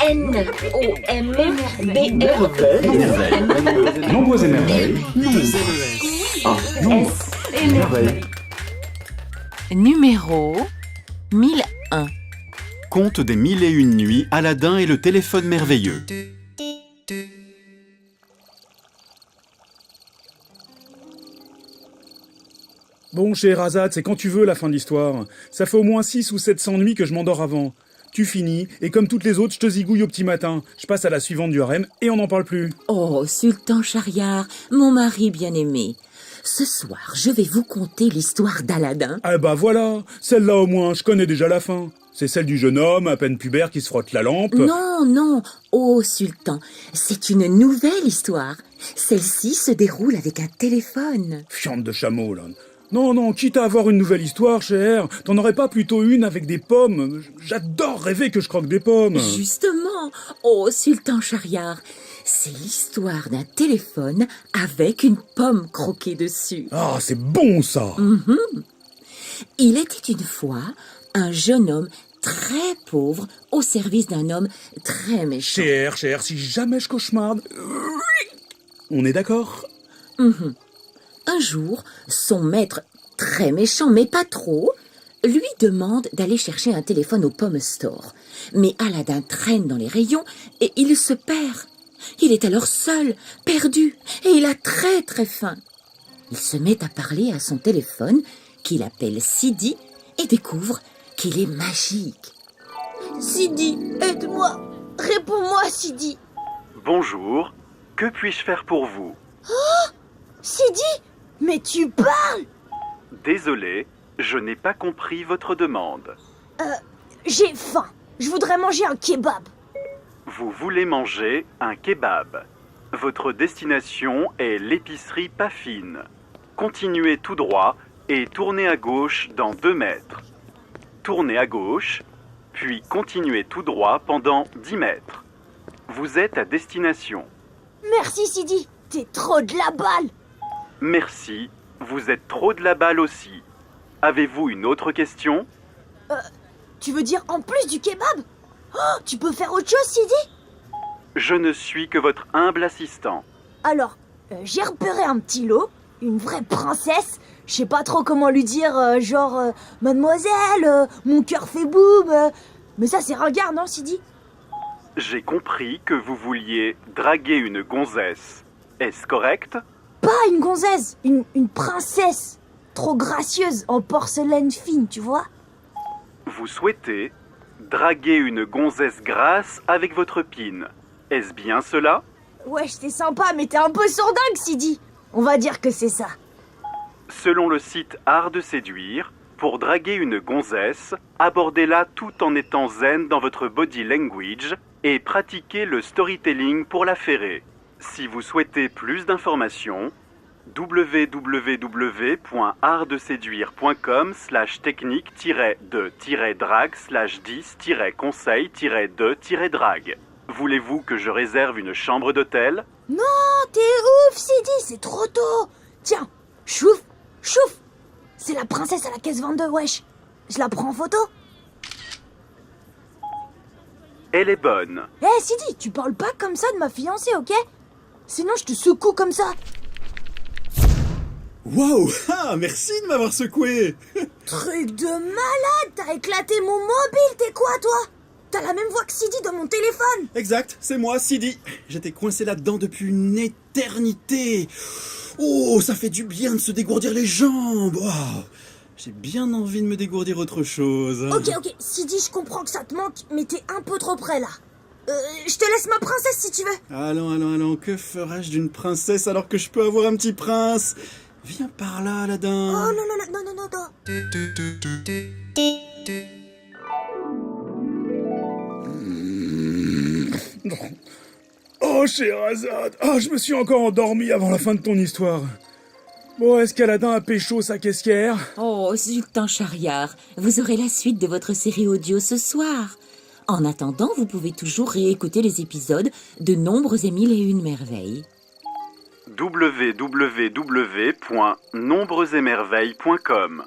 N-O-M-B-R. Merveille. Nombreuses merveilles. Deux MES. Ah, non. Merveille. Numéro 1001. Conte des 1001 nuits, Aladdin et le téléphone merveilleux. Bon, Scheherazade, c'est quand tu veux la fin de l'histoire. Ça fait au moins 600 ou 700 nuits que je m'endors avant. Tu finis, et comme toutes les autres, je te zigouille au petit matin. Je passe à la suivante du harem, et on n'en parle plus. Oh, Sultan Shahriar, mon mari bien-aimé. Ce soir, je vais vous conter l'histoire d'Aladin. Ah bah voilà, celle-là au moins, je connais déjà la fin. C'est celle du jeune homme, à peine pubère, qui se frotte la lampe. Non, non, oh Sultan, c'est une nouvelle histoire. Celle-ci se déroule avec un téléphone. Fiente de chameau, là. Non, non, quitte à avoir une nouvelle histoire, cher, t'en aurais pas plutôt une avec des pommes? J'adore rêver que je croque des pommes. Justement, oh Sultan Shahriar, c'est l'histoire d'un téléphone avec une pomme croquée dessus. Ah, c'est bon, ça. Il était une fois un jeune homme très pauvre au service d'un homme très méchant. Cher, si jamais je cauchemarde... On est d'accord? Un jour, son maître, très méchant mais pas trop, lui demande d'aller chercher un téléphone au Pomme Store. Mais Aladin traîne dans les rayons et il se perd. Il est alors seul, perdu, et il a très très faim. Il se met à parler à son téléphone, qu'il appelle Sidi, et découvre qu'il est magique. Sidi, aide-moi. Réponds-moi, Sidi. Bonjour, que puis-je faire pour vous? Sidi, mais tu parles. Désolé, je n'ai pas compris votre demande. J'ai faim. Je voudrais manger un kebab. Vous voulez manger un kebab. Votre destination est l'épicerie Pafine. Continuez tout droit et tournez à gauche dans 2 mètres. Tournez à gauche, puis continuez tout droit pendant 10 mètres. Vous êtes à destination. Merci, Sidi. T'es trop de la balle. Merci, vous êtes trop de la balle aussi. Avez-vous une autre question? Tu veux dire en plus du kebab? Oh, tu peux faire autre chose, Sidi? Je ne suis que votre humble assistant. Alors, j'ai repéré un petit lot, une vraie princesse. Je sais pas trop comment lui dire, mademoiselle, mon cœur fait boum. Mais ça, c'est ringard, non, Sidi? J'ai compris que vous vouliez draguer une gonzesse. Est-ce correct? Pas une gonzesse, une princesse. Trop gracieuse, en porcelaine fine, tu vois? Vous souhaitez draguer une gonzesse grasse avec votre pine. Est-ce bien cela? Ouais, t'es sympa, mais t'es un peu sourdingue, Sidi. On va dire que c'est ça. Selon le site Art de séduire, pour draguer une gonzesse, abordez-la tout en étant zen dans votre body language et pratiquez le storytelling pour la ferrer. Si vous souhaitez plus d'informations, www.artdeséduire.com/technique-de-drag/10-conseil-de-drag. Voulez-vous que je réserve une chambre d'hôtel? Non, t'es ouf, Sidi, c'est trop tôt. Tiens, chouf, chouf. C'est la princesse à la caisse 22, wesh. Je la prends en photo? Elle est bonne. Eh, Sidi, tu parles pas comme ça de ma fiancée, ok? Sinon, je te secoue comme ça. Waouh! Ah, merci de m'avoir secoué! Truc de malade, t'as éclaté mon mobile, t'es quoi, toi? T'as la même voix que Sidi dans mon téléphone. Exact, c'est moi, Sidi. J'étais coincé là-dedans depuis une éternité. Oh, ça fait du bien de se dégourdir les jambes. Wow. J'ai bien envie de me dégourdir autre chose. Ok, Sidi, je comprends que ça te manque, mais t'es un peu trop près, là. Je te laisse ma princesse, si tu veux. Allons, que ferais-je d'une princesse alors que je peux avoir un petit prince? Viens par là, Aladdin. Oh, non. Oh, Scheherazade. Ah, je me suis encore endormi avant la fin de ton histoire. Bon, est-ce qu'Aladin a pécho sa caissière? Oh, Sultan Shahriar, vous aurez la suite de votre série audio ce soir. En attendant, vous pouvez toujours réécouter les épisodes de Nombres et 1001 merveilles. www.nombresetmerveilles.com